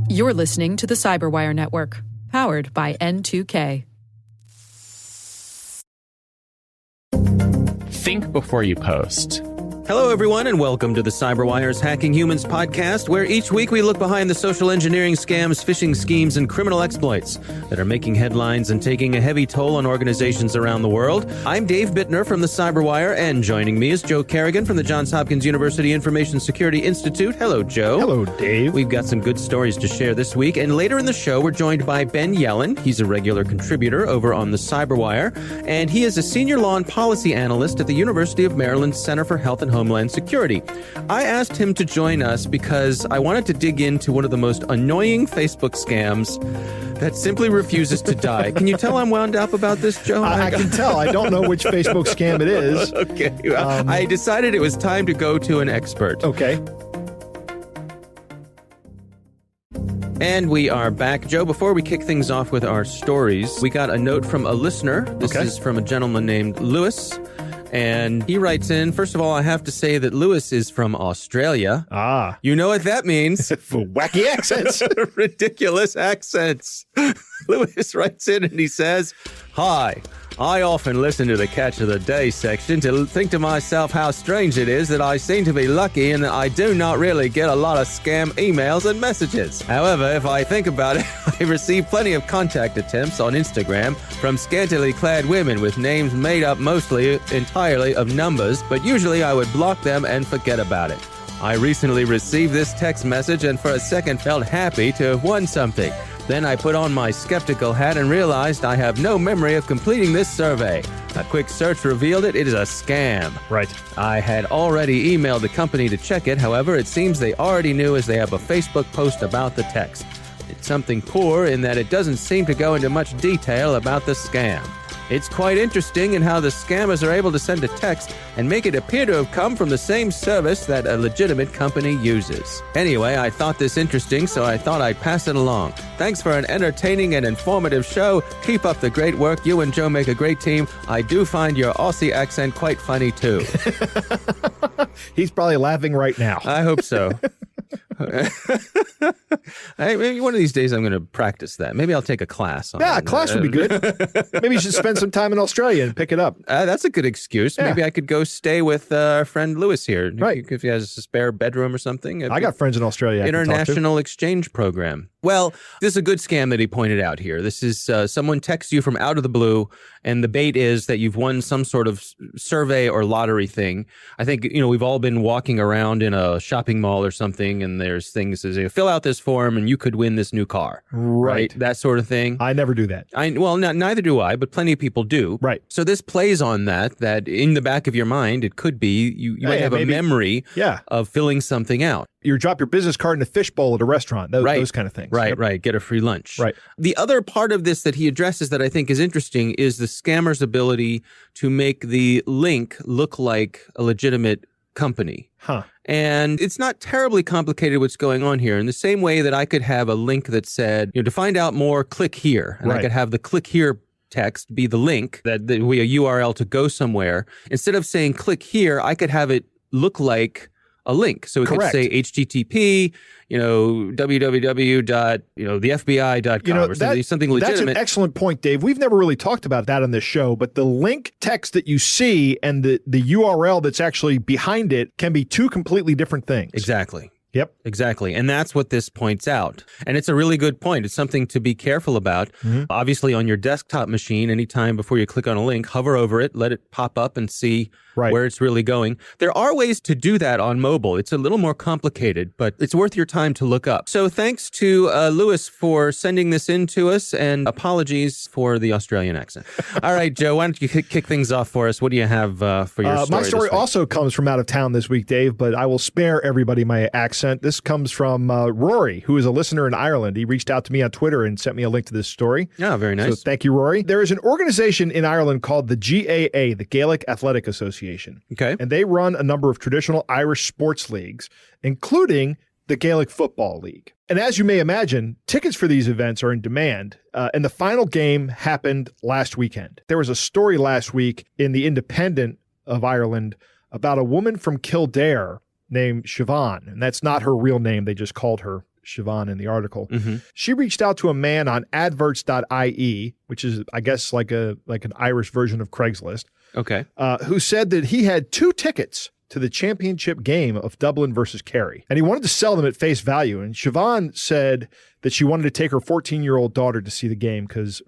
You're listening to the Cyberwire Network, powered by N2K. Think before you post. Hello, everyone, and welcome to the CyberWire's Hacking Humans podcast, where each week we look behind the social engineering scams, phishing schemes, and criminal exploits that are making headlines and taking a heavy toll on organizations around the world. I'm Dave Bittner from the CyberWire, and joining me is Joe Carrigan from the Johns Hopkins University Information Security Institute. Hello, Joe. Hello, Dave. We've got some good stories to share this week, and later in the show, we're joined by Ben Yellen. He's a regular contributor over on the CyberWire, and he is a senior law and policy analyst at the University of Maryland Center for Health and Homeland Security. I asked him to join us because I wanted to dig into one of the most annoying Facebook scams that simply refuses to die. Can you tell I'm wound up about this, Joe? I can tell. I don't know which Facebook scam it is. Okay. I decided it was time to go to an expert. Okay. And we are back. Joe, before we kick things off with our stories, we got a note from a listener. This is from a gentleman named Lewis. And he writes in, first of all, I have to say that Lewis is from Australia. Ah. You know what that means. For wacky accents. Ridiculous accents. Lewis writes in and he says, "Hi, I often listen to the Catch of the Day section to think to myself how strange it is that I seem to be lucky and that I do not really get a lot of scam emails and messages. However, if I think about it, I receive plenty of contact attempts on Instagram from scantily clad women with names made up mostly entirely of numbers, but usually I would block them and forget about it. I recently received this text message and for a second felt happy to have won something. Then I put on my skeptical hat and realized I have no memory of completing this survey. A quick search revealed it is a scam. Right. I had already emailed the company to check it. However, it seems they already knew as they have a Facebook post about the text. It's something poor in that it doesn't seem to go into much detail about the scam. It's quite interesting in how the scammers are able to send a text and make it appear to have come from the same service that a legitimate company uses. Anyway, I thought this interesting, so I thought I'd pass it along. Thanks for an entertaining and informative show. Keep up the great work. You and Joe make a great team. I do find your Aussie accent quite funny, too." He's probably laughing right now. I hope so. Maybe one of these days I'm going to practice that. Maybe I'll take a class. A class would be good. Maybe you should spend some time in Australia and pick it up. That's a good excuse. Yeah. Maybe I could go stay with our friend Lewis here. Right. If he has a spare bedroom or something. I got friends in Australia. International exchange program. Well, this is a good scam that he pointed out here. This is someone texts you from out of the blue, and the bait is that you've won some sort of survey or lottery thing. I think, we've all been walking around in a shopping mall or something, and there's things that say, fill out this form and you could win this new car. Right. That sort of thing. I never do that. Neither do I, but plenty of people do. Right. So this plays on that in the back of your mind, it could be you might have a memory of filling something out. You drop your business card in a fishbowl at a restaurant, those kind of things. Right, right. Get a free lunch. Right. The other part of this that he addresses that I think is interesting is the scammer's ability to make the link look like a legitimate company. Huh. And it's not terribly complicated what's going on here. In the same way that I could have a link that said, to find out more, click here. And I could have the click here text be the link, that a URL to go somewhere. Instead of saying click here, I could have it look like a link. So it could say HTTP, www.thefbi.com or something legitimate. That's an excellent point, Dave. We've never really talked about that on this show, but the link text that you see and the URL that's actually behind it can be two completely different things. Exactly. Yep. Exactly. And that's what this points out. And it's a really good point. It's something to be careful about. Mm-hmm. Obviously, on your desktop machine, anytime before you click on a link, hover over it, let it pop up and see where it's really going. There are ways to do that on mobile. It's a little more complicated, but it's worth your time to look up. So thanks to Lewis for sending this in to us, and apologies for the Australian accent. All right, Joe, why don't you kick things off for us? What do you have for your story? My story also comes from out of town this week, Dave, but I will spare everybody my accent. This comes from Rory, who is a listener in Ireland. He reached out to me on Twitter and sent me a link to this story. Yeah, very nice. So thank you, Rory. There is an organization in Ireland called the GAA, the Gaelic Athletic Association. Okay. And they run a number of traditional Irish sports leagues, including the Gaelic Football League. And as you may imagine, tickets for these events are in demand, and the final game happened last weekend. There was a story last week in the Independent of Ireland about a woman from Kildare named Siobhan, and that's not her real name. They just called her Siobhan in the article. Mm-hmm. She reached out to a man on adverts.ie, which is, I guess, like an Irish version of Craigslist, Okay. who said that he had 2 tickets to the championship game of Dublin versus Kerry, and he wanted to sell them at face value. And Siobhan said that she wanted to take her 14-year-old daughter to see the game because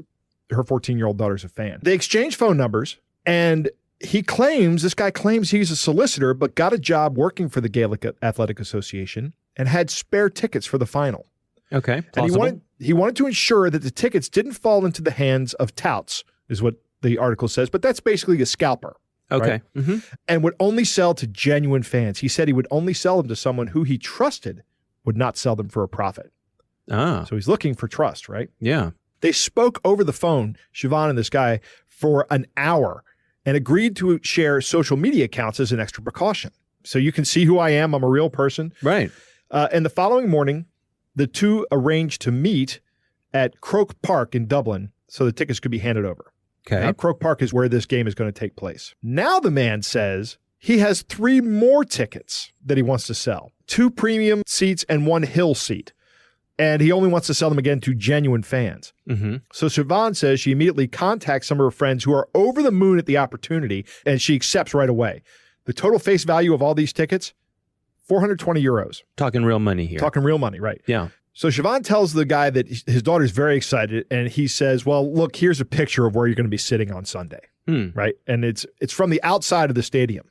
her 14-year-old daughter's a fan. They exchanged phone numbers, and this guy claims he's a solicitor, but got a job working for the Gaelic Athletic Association and had spare tickets for the final. Okay. Plausible. And he wanted to ensure that the tickets didn't fall into the hands of touts, is what the article says, but that's basically a scalper. Okay. Right? Mm-hmm. And would only sell to genuine fans. He said he would only sell them to someone who he trusted would not sell them for a profit. Ah. So he's looking for trust, right? Yeah. They spoke over the phone, Siobhan and this guy, for an hour and agreed to share social media accounts as an extra precaution. So you can see who I am. I'm a real person. Right. And the following morning, the two arranged to meet at Croke Park in Dublin so the tickets could be handed over. Okay. Now, Croke Park is where this game is going to take place. Now the man says he has 3 more tickets that he wants to sell. 2 premium seats and 1 hill seat. And he only wants to sell them again to genuine fans. Mm-hmm. So Siobhan says she immediately contacts some of her friends who are over the moon at the opportunity, and she accepts right away. The total face value of all these tickets, 420 euros. Talking real money here. Talking real money, right? Yeah. So Siobhan tells the guy that his daughter's very excited, and he says, well, look, here's a picture of where you're going to be sitting on Sunday, right? And it's from the outside of the stadium.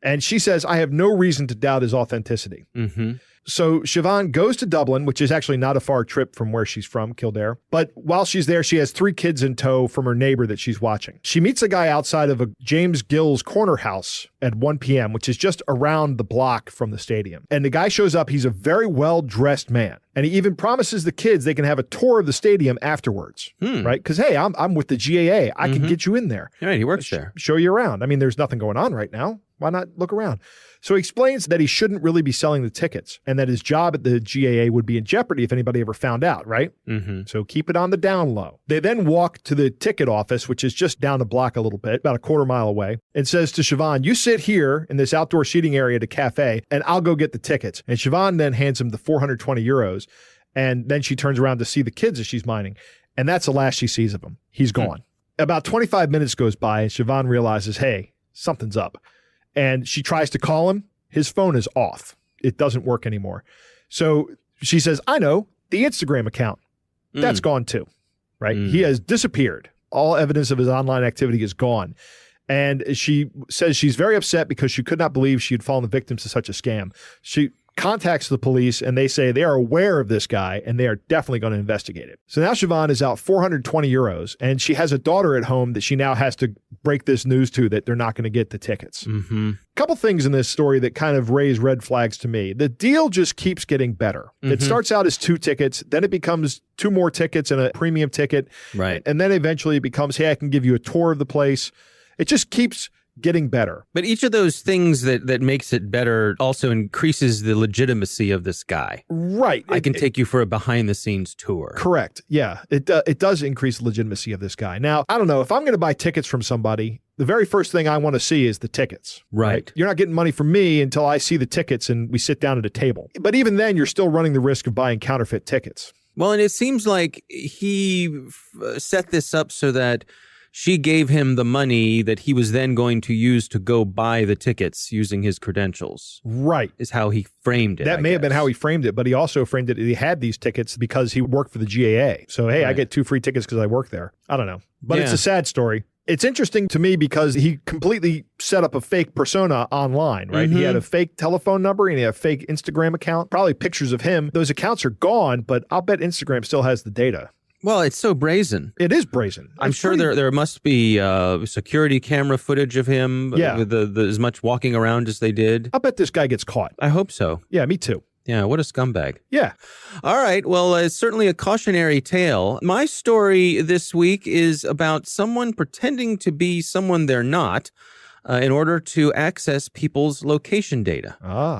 And she says, I have no reason to doubt his authenticity. Mm-hmm. So Siobhan goes to Dublin, which is actually not a far trip from where she's from, Kildare. But while she's there, she has 3 kids in tow from her neighbor that she's watching. She meets a guy outside of a James Gill's corner house at 1 p.m., which is just around the block from the stadium. And the guy shows up. He's a very well-dressed man. And he even promises the kids they can have a tour of the stadium afterwards, right? Because, hey, I'm with the GAA. I can get you in there. Right, he works there. Show you around. I mean, there's nothing going on right now. Why not look around? So he explains that he shouldn't really be selling the tickets and that his job at the GAA would be in jeopardy if anybody ever found out, right? Mm-hmm. So keep it on the down low. They then walk to the ticket office, which is just down the block a little bit, about a quarter mile away, and says to Siobhan, you sit here in this outdoor seating area at a cafe, and I'll go get the tickets. And Siobhan then hands him the 420 euros, and then she turns around to see the kids as she's mining, and that's the last she sees of him. He's gone. About 25 minutes goes by, and Siobhan realizes, hey, something's up. And she tries to call him. His phone is off. It doesn't work anymore. So she says, I know, the Instagram account. That's gone too, right? He has disappeared. All evidence of his online activity is gone. And she says she's very upset because she could not believe she had fallen victim to such a scam. She contacts the police, and they say they are aware of this guy, and they are definitely going to investigate it. So now Siobhan is out 420 euros, and she has a daughter at home that she now has to break this news to that they're not going to get the tickets. Mm-hmm. Couple things in this story that kind of raise red flags to me. The deal just keeps getting better. It starts out as 2 tickets, then it becomes 2 more tickets and a premium ticket. Right. And then eventually it becomes, hey, I can give you a tour of the place. It just keeps getting better. But each of those things that makes it better also increases the legitimacy of this guy. Right. I can take you for a behind-the-scenes tour. Correct. Yeah. It does increase the legitimacy of this guy. Now, I don't know. If I'm going to buy tickets from somebody, the very first thing I want to see is the tickets. Right. You're not getting money from me until I see the tickets and we sit down at a table. But even then, you're still running the risk of buying counterfeit tickets. Well, and it seems like he set this up so that she gave him the money that he was then going to use to go buy the tickets using his credentials. Right. Is how he framed it. That may have been how he framed it, but he also framed it. He had these tickets because he worked for the GAA. So, hey, I get 2 free tickets because I work there. I don't know. But it's a sad story. It's interesting to me because he completely set up a fake persona online, right? He had a fake telephone number and he had a fake Instagram account, probably pictures of him. Those accounts are gone, but I'll bet Instagram still has the data. Well, it's so brazen. It is brazen. I'm sure there must be security camera footage of him with the as much walking around as they did. I'll bet this guy gets caught. I hope so. Yeah, me too. Yeah, what a scumbag. Yeah. All right. Well, it's certainly a cautionary tale. My story this week is about someone pretending to be someone they're not in order to access people's location data.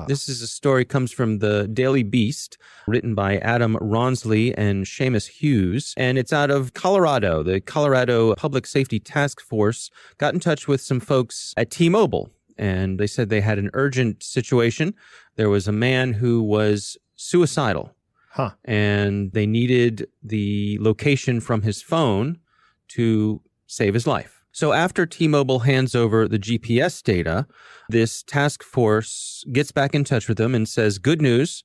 This is a story comes from the Daily Beast, written by Adam Ronsley and Seamus Hughes, and it's out of Colorado. The Colorado Public Safety Task Force got in touch with some folks at T-Mobile. and they said they had an urgent situation. There was a man who was suicidal, and they needed the location from his phone to save his life. So after T-Mobile hands over the GPS data, this task force gets back in touch with them and says, good news.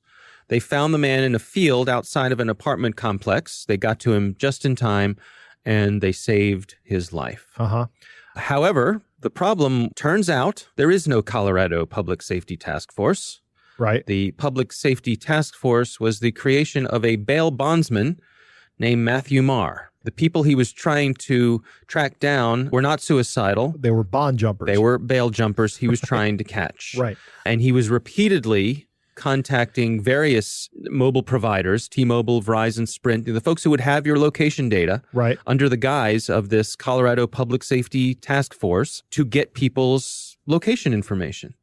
They found the man in a field outside of an apartment complex. They got to him just in time, and they saved his life. However, the problem turns out there is no Colorado Public Safety Task Force. Right. The Public Safety Task Force was the creation of a bail bondsman named Matthew Marr. The people he was trying to track down were not suicidal. They were bond jumpers. They were bail jumpers he was trying to catch. Right. And he was repeatedly contacting various mobile providers, T-Mobile, Verizon, Sprint, the folks who would have your location data under the guise of this Colorado Public Safety Task Force to get people's location information.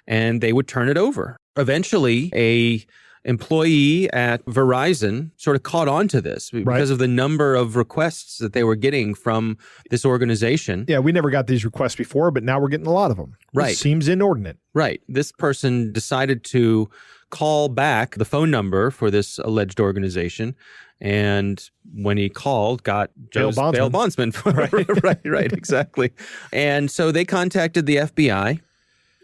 And they would turn it over. Eventually, a employee at Verizon sort of caught on to this because of the number of requests that they were getting from this organization. Yeah, we never got these requests before, but now we're getting a lot of them. Right. It seems inordinate. Right. This person decided to call back the phone number for this alleged organization. And when he called, got Joe's bail bondsman. Right, exactly. And so they contacted the FBI.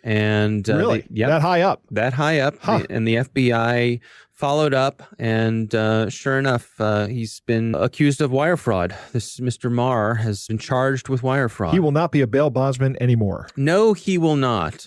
And really? That high up? That high up. And the FBI followed up, and sure enough, he's been accused of wire fraud. This Mr. Marr has been charged with wire fraud. He will not be a bail bondsman anymore. No, he will not.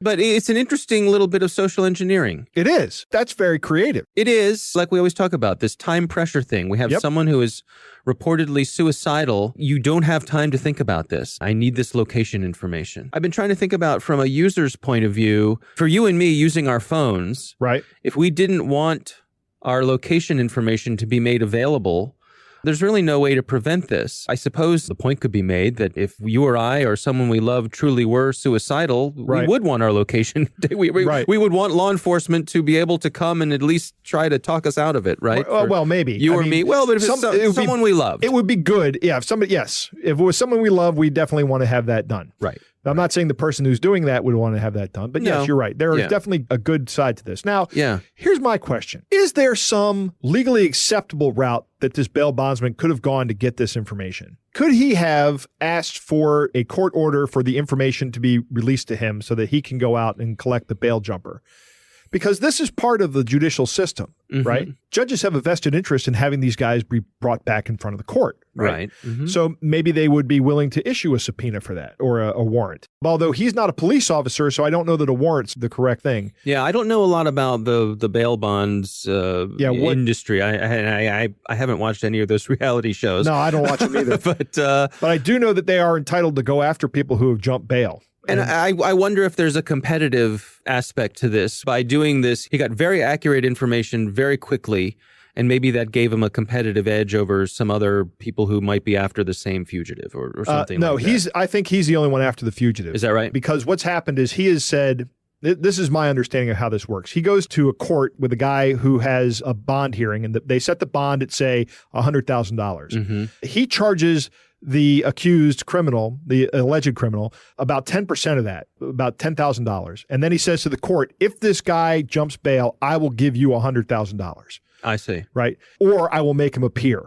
But it's an interesting little bit of social engineering. It is. That's very creative. It is. Like we always talk about, this time pressure thing. We have someone who is reportedly suicidal. You don't have time to think about this. I need this location information. I've been trying to think about from a user's point of view, for you and me using our phones, right? If we didn't want our location information to be made available, there's really no way to prevent this. I suppose the point could be made that if you or I or someone we love truly were suicidal, we would want our location. We would want law enforcement to be able to come and at least try to talk us out of it, right? Well, maybe. You or me. Well, but if it's someone we love. It would be good. Yeah, if it was someone we love, we definitely want to have that done. Right. I'm not saying the person who's doing that would want to have that done, but yes, you're right. There is definitely a good side to this. Now, here's my question. Is there some legally acceptable route that this bail bondsman could have gone to get this information? Could he have asked for a court order for the information to be released to him so that he can go out and collect the bail jumper? Because this is part of the judicial system, right? Judges have a vested interest in having these guys be brought back in front of the court, right? So maybe they would be willing to issue a subpoena for that or a warrant. Although he's not a police officer, so I don't know that a warrant's the correct thing. Yeah, I don't know a lot about the bail bonds industry. I haven't watched any of those reality shows. No, I don't watch them either. But I do know that they are entitled to go after people who have jumped bail. And I wonder if there's a competitive aspect to this. By doing this, he got very accurate information very quickly, and maybe that gave him a competitive edge over some other people who might be after the same fugitive or something like that. I think he's the only one after the fugitive. Is that right? Because what's happened is he has said, this is my understanding of how this works. He goes to a court with a guy who has a bond hearing, and they set the bond at, say, $100,000. He charges the accused criminal, the alleged criminal, about 10% of that, about $10,000. And then he says to the court, if this guy jumps bail, I will give you $100,000. I see. Right? Or I will make him appear.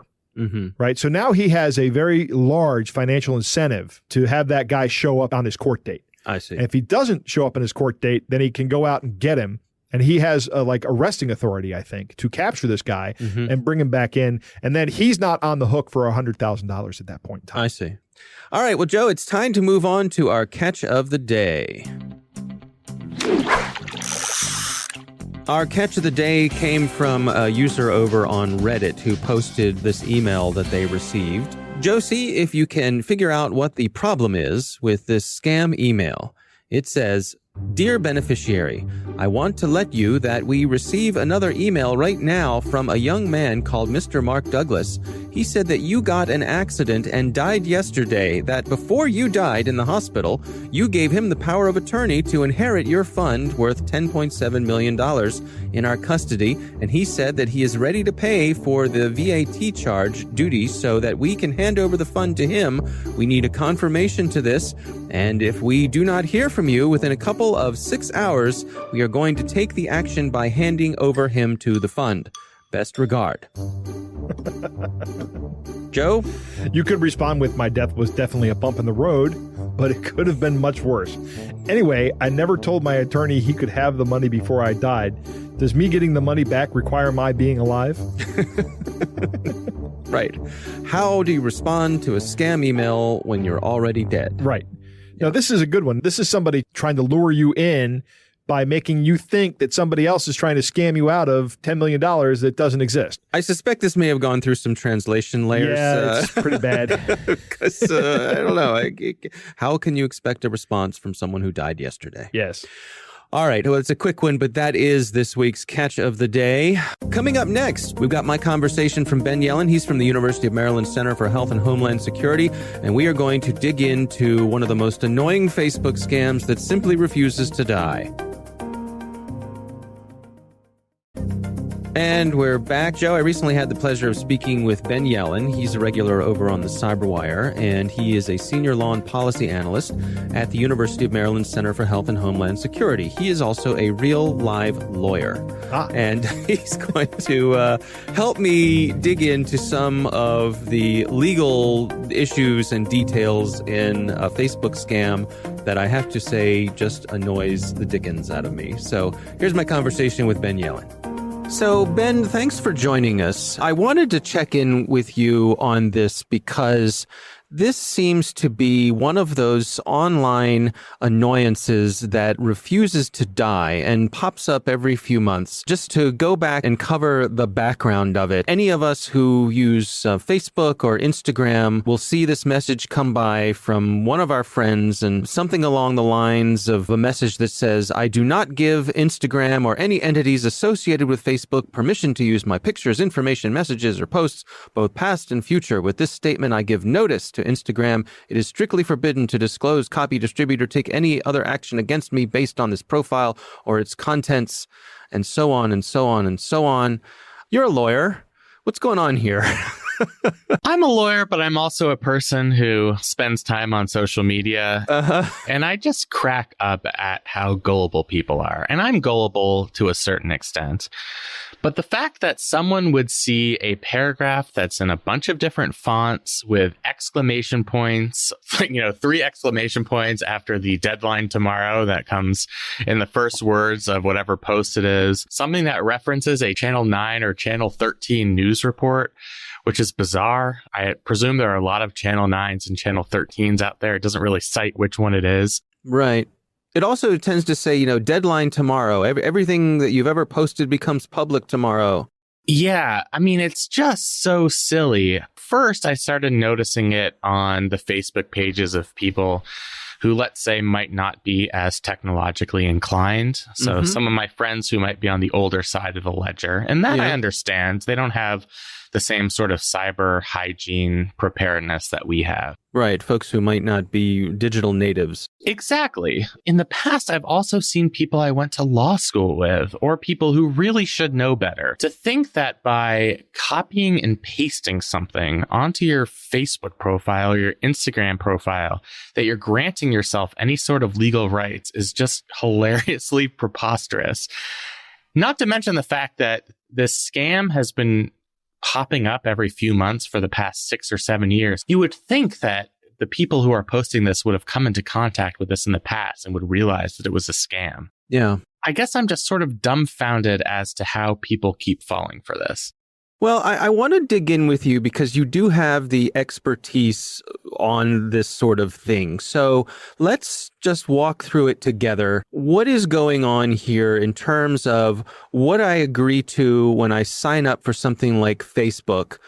Right? So now he has a very large financial incentive to have that guy show up on his court date. I see. And if he doesn't show up on his court date, then he can go out and get him. And he has arresting authority, I think, to capture this guy and bring him back in. And then he's not on the hook for $100,000 at that point in time. I see. All right. Well, Joe, it's time to move on to our catch of the day. Our catch of the day came from a user over on Reddit who posted this email that they received. Joe, see if you can figure out what the problem is with this scam email. It says, "Dear beneficiary, I want to let you that we receive another email right now from a young man called Mr. Mark Douglas. He said that you got an accident and died yesterday, that before you died in the hospital, you gave him the power of attorney to inherit your fund worth $10.7 million in our custody, and he said that he is ready to pay for the VAT charge duty so that we can hand over the fund to him. We need a confirmation to this, and if we do not hear from you within a couple of 6 hours, we are going to take the action by handing over him to the fund. Best regard. Joe? You could respond with, my death was definitely a bump in the road, but it could have been much worse. Anyway, I never told my attorney he could have the money before I died. Does me getting the money back require my being alive? Right. How do you respond to a scam email when you're already dead? Right. Now, this is a good one. This is somebody trying to lure you in by making you think that somebody else is trying to scam you out of $10 million that doesn't exist. I suspect this may have gone through some translation layers. Yeah, it's pretty bad. Because, I don't know. How can you expect a response from someone who died yesterday? Yes. All right, well, it's a quick one, but that is this week's Catch of the Day. Coming up next, we've got my conversation from Ben Yelin. He's from the University of Maryland Center for Health and Homeland Security, and we are going to dig into one of the most annoying Facebook scams that simply refuses to die. And we're back. Joe, I recently had the pleasure of speaking with Ben Yelin. He's a regular over on the Cyberwire, and he is a senior law and policy analyst at the University of Maryland Center for Health and Homeland Security. He is also a real live lawyer. And he's going to help me dig into some of the legal issues and details in a Facebook scam that I have to say just annoys the dickens out of me. So here's my conversation with Ben Yelin. So, Ben, thanks for joining us. I wanted to check in with you on this because this seems to be one of those online annoyances that refuses to die and pops up every few months. Just to go back and cover the background of it, any of us who use Facebook or Instagram will see this message come by from one of our friends, and something along the lines of a message that says, I do not give Instagram or any entities associated with Facebook permission to use my pictures, information, messages, or posts, both past and future. With this statement, I give notice to Instagram. It is strictly forbidden to disclose, copy, distribute, or take any other action against me based on this profile or its contents, and so on and so on and so on. You're a lawyer. What's going on here? I'm a lawyer, but I'm also a person who spends time on social media. And I just crack up at how gullible people are. And I'm gullible to a certain extent. But the fact that someone would see a paragraph that's in a bunch of different fonts with exclamation points, 3 exclamation points after the deadline tomorrow that comes in the first words of whatever post it is, something that references a Channel 9 or Channel 13 news report, which is bizarre. I presume there are a lot of Channel 9s and Channel 13s out there. It doesn't really cite which one it is. Right. It also tends to say, deadline tomorrow. Everything that you've ever posted becomes public tomorrow. Yeah, I mean, it's just so silly. First, I started noticing it on the Facebook pages of people who, let's say, might not be as technologically inclined. So some of my friends who might be on the older side of the ledger. And that I understand. They don't have the same sort of cyber hygiene preparedness that we have. Right. Folks who might not be digital natives. Exactly. In the past, I've also seen people I went to law school with, or people who really should know better. To think that by copying and pasting something onto your Facebook profile or your Instagram profile, that you're granting yourself any sort of legal rights is just hilariously preposterous. Not to mention the fact that this scam has been popping up every few months for the past 6 or 7 years. You would think that the people who are posting this would have come into contact with this in the past and would realize that it was a scam. Yeah. I guess I'm just sort of dumbfounded as to how people keep falling for this. Well, I want to dig in with you because you do have the expertise on this sort of thing. So let's just walk through it together. What is going on here in terms of what I agree to when I sign up for something like Facebook,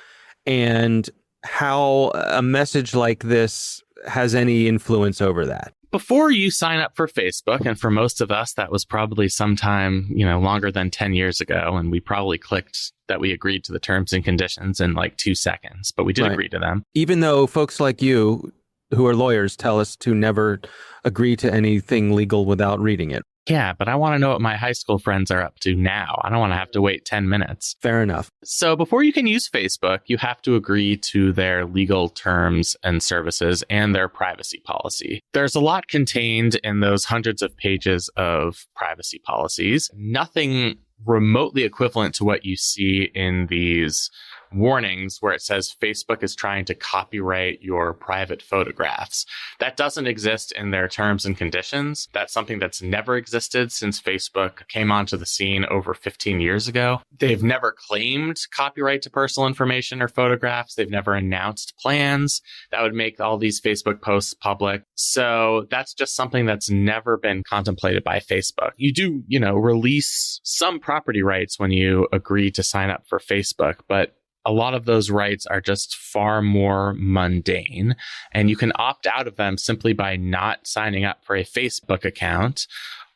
and how a message like this has any influence over that? before you sign up for Facebook, and for most of us, that was probably sometime, longer than 10 years ago. And we probably clicked that we agreed to the terms and conditions in like 2 seconds, but we did agree to them. Even though folks like you who are lawyers tell us to never agree to anything legal without reading it. Yeah, but I want to know what my high school friends are up to now. I don't want to have to wait 10 minutes. Fair enough. So before you can use Facebook, you have to agree to their legal terms and services and their privacy policy. There's a lot contained in those hundreds of pages of privacy policies. Nothing remotely equivalent to what you see in these warnings where it says Facebook is trying to copyright your private photographs. That doesn't exist in their terms and conditions. That's something that's never existed since Facebook came onto the scene over 15 years ago. They've never claimed copyright to personal information or photographs. They've never announced plans that would make all these Facebook posts public. So that's just something that's never been contemplated by Facebook. You do, release some property rights when you agree to sign up for Facebook, but a lot of those rights are just far more mundane, and you can opt out of them simply by not signing up for a Facebook account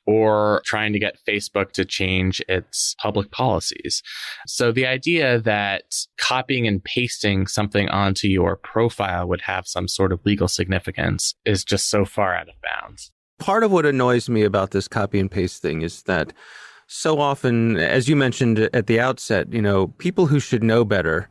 or trying to get Facebook to change its public policies. So the idea that copying and pasting something onto your profile would have some sort of legal significance is just so far out of bounds. Part of what annoys me about this copy and paste thing is that so often, as you mentioned at the outset, people who should know better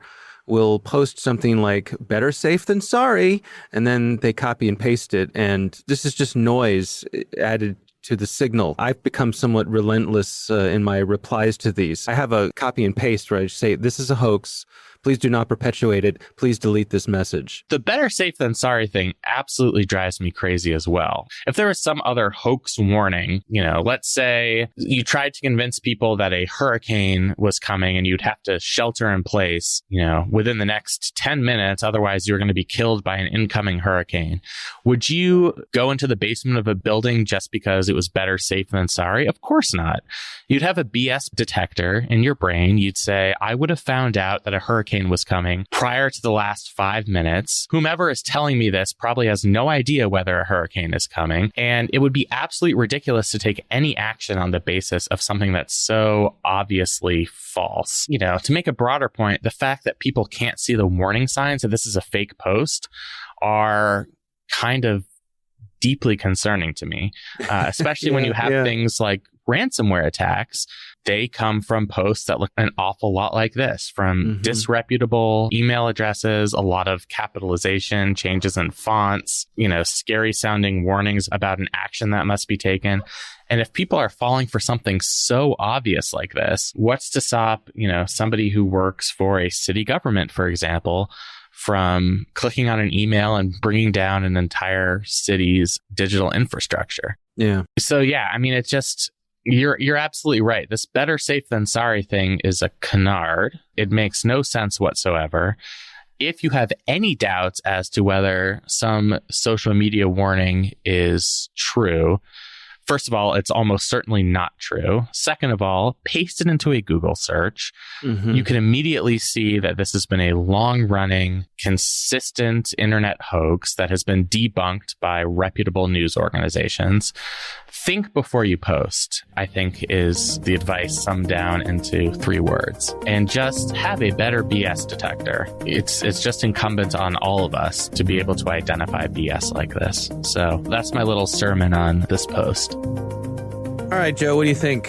will post something like better safe than sorry, and then they copy and paste it. And this is just noise added to the signal. I've become somewhat relentless in my replies to these. I have a copy and paste where I say, this is a hoax. Please do not perpetuate it. Please delete this message. The better safe than sorry thing absolutely drives me crazy as well. If there was some other hoax warning, let's say you tried to convince people that a hurricane was coming and you'd have to shelter in place, within the next 10 minutes. Otherwise, you're going to be killed by an incoming hurricane. Would you go into the basement of a building just because it was better safe than sorry? Of course not. You'd have a BS detector in your brain. You'd say, I would have found out that a hurricane was coming prior to the last 5 minutes. Whomever is telling me this probably has no idea whether a hurricane is coming. And it would be absolutely ridiculous to take any action on the basis of something that's so obviously false. To make a broader point, the fact that people can't see the warning signs that this is a fake post are kind of deeply concerning to me, especially when you have things like ransomware attacks. They come from posts that look an awful lot like this, from disreputable email addresses, a lot of capitalization, changes in fonts, scary sounding warnings about an action that must be taken. And if people are falling for something so obvious like this, what's to stop, somebody who works for a city government, for example, from clicking on an email and bringing down an entire city's digital infrastructure? Yeah. So, it's just, you're absolutely right. This better safe than sorry thing is a canard. It makes no sense whatsoever. If you have any doubts as to whether some social media warning is true, first of all, it's almost certainly not true. Second of all, paste it into a Google search. You can immediately see that this has been a long-running, consistent internet hoax that has been debunked by reputable news organizations. Think before you post, I think, is the advice summed down into 3 words. And just have a better BS detector. It's just incumbent on all of us to be able to identify BS like this. So that's my little sermon on this post. All right, Joe, what do you think?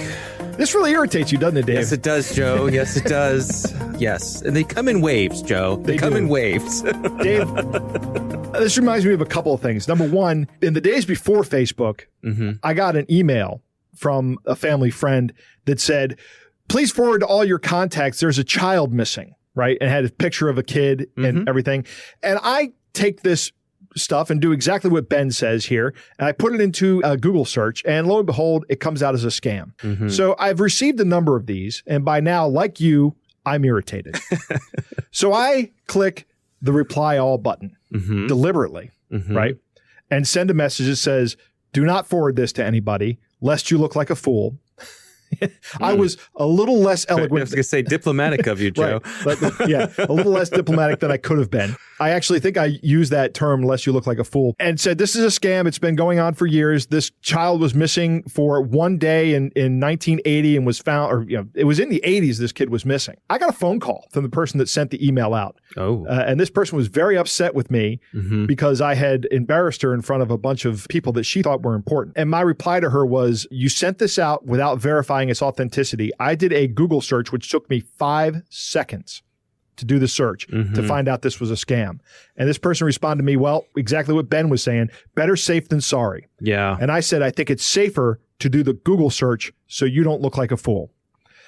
This really irritates you, doesn't it, Dave? Yes, it does, Joe. Yes, it does. Yes. And they come in waves, Joe. They come in waves. Dave, this reminds me of a couple of things. Number one, in the days before Facebook, I got an email from a family friend that said, please forward to all your contacts, there's a child missing, right? And had a picture of a kid and everything. And I take this stuff and do exactly what Ben says here. And I put it into a Google search, and lo and behold, it comes out as a scam. So I've received a number of these, and by now, like you, I'm irritated. So I click the reply all button deliberately, right? And send a message that says, do not forward this to anybody, lest you look like a fool. I was a little less eloquent. I was going to say diplomatic of you, Joe. Right. But, a little less diplomatic than I could have been. I actually think I used that term, "lest you look like a fool," and said, this is a scam. It's been going on for years. This child was missing for one day in 1980 and was found, or it was in the 80s this kid was missing. I got a phone call from the person that sent the email out. And this person was very upset with me because I had embarrassed her in front of a bunch of people that she thought were important. And my reply to her was, you sent this out without verifying its authenticity. I did a Google search, which took me 5 seconds to do the search to find out this was a scam. And this person responded to me, well, exactly what Ben was saying, better safe than sorry. Yeah. And I said, I think it's safer to do the Google search so you don't look like a fool.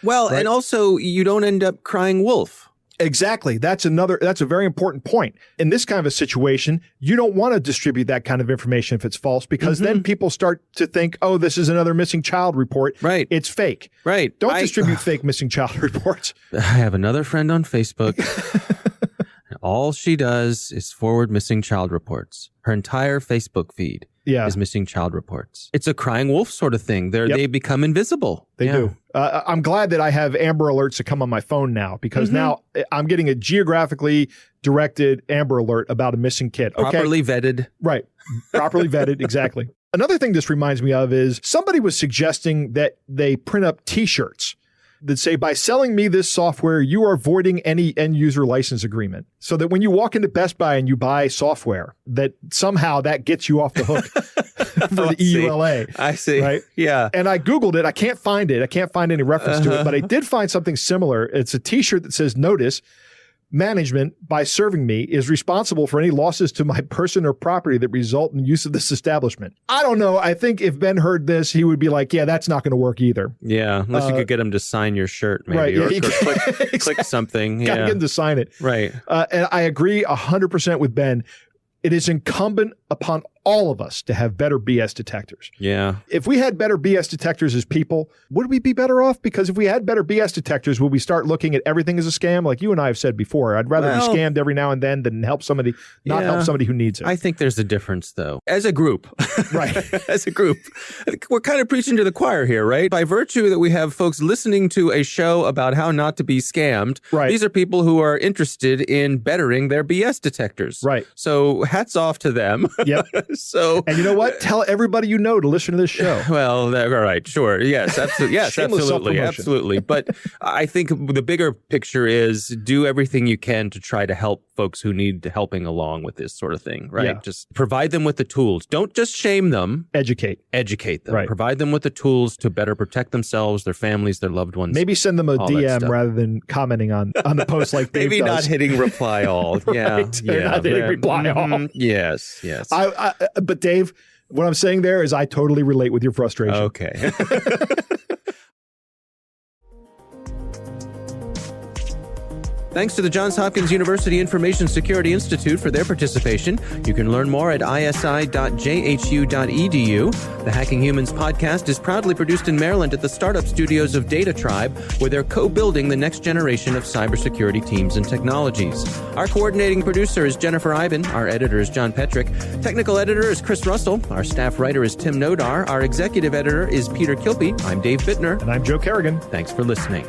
Well, right? And also you don't end up crying wolf. Exactly. That's a very important point. In this kind of a situation, you don't want to distribute that kind of information if it's false, because then people start to think, oh, this is another missing child report. Right. It's fake. Right. Don't distribute fake missing child reports. I have another friend on Facebook. All she does is forward missing child reports. Her entire Facebook feed is missing child reports. It's a crying wolf sort of thing. They become invisible. They do. I'm glad that I have Amber Alerts that come on my phone now, because now I'm getting a geographically directed Amber Alert about a missing kid. Properly vetted. Right. Properly vetted. Exactly. Another thing this reminds me of is somebody was suggesting that they print up T-shirts that say, by selling me this software, you are voiding any end user license agreement. So that when you walk into Best Buy and you buy software, that somehow that gets you off the hook for the EULA. I see. Right? Yeah. And I Googled it. I can't find it. I can't find any reference to it, but I did find something similar. It's a T-shirt that says, notice, management, by serving me, is responsible for any losses to my person or property that result in use of this establishment. I don't know. I think if Ben heard this, he would be like, yeah, that's not going to work either. Yeah, unless you could get him to sign your shirt, maybe. Right, yeah, or click something. Got to get him to sign it. Right. And I agree 100% with Ben. It is incumbent upon all of us to have better BS detectors. Yeah. If we had better BS detectors as people, would we be better off? Because if we had better BS detectors, would we start looking at everything as a scam? Like you and I have said before, I'd rather be scammed every now and then than help somebody, not help somebody who needs it. I think there's a difference, though. As a group. Right. As a group. We're kind of preaching to the choir here, right? By virtue that we have folks listening to a show about how not to be scammed, these are people who are interested in bettering their BS detectors. Right. So hats off to them. Yep. And you know what? Tell everybody you know to listen to this show. Well, all right, sure. Yes, absolutely. Yes, absolutely. But I think the bigger picture is do everything you can to try to help folks who need helping along with this sort of thing, right? Yeah. Just provide them with the tools. Don't just shame them. Educate them. Right. Provide them with the tools to better protect themselves, their families, their loved ones. Maybe send them a DM rather than commenting on the post like Dave Maybe does. not hitting reply all. Yeah. Right. Not hitting reply all. Yes. But Dave, what I'm saying there is I totally relate with your frustration. Okay. Thanks to the Johns Hopkins University Information Security Institute for their participation. You can learn more at isi.jhu.edu. The Hacking Humans podcast is proudly produced in Maryland at the startup studios of Data Tribe, where they're co-building the next generation of cybersecurity teams and technologies. Our coordinating producer is Jennifer Iben. Our editor is John Petrick. Technical editor is Chris Russell. Our staff writer is Tim Nodar. Our executive editor is Peter Kilpie. I'm Dave Bittner. And I'm Joe Kerrigan. Thanks for listening.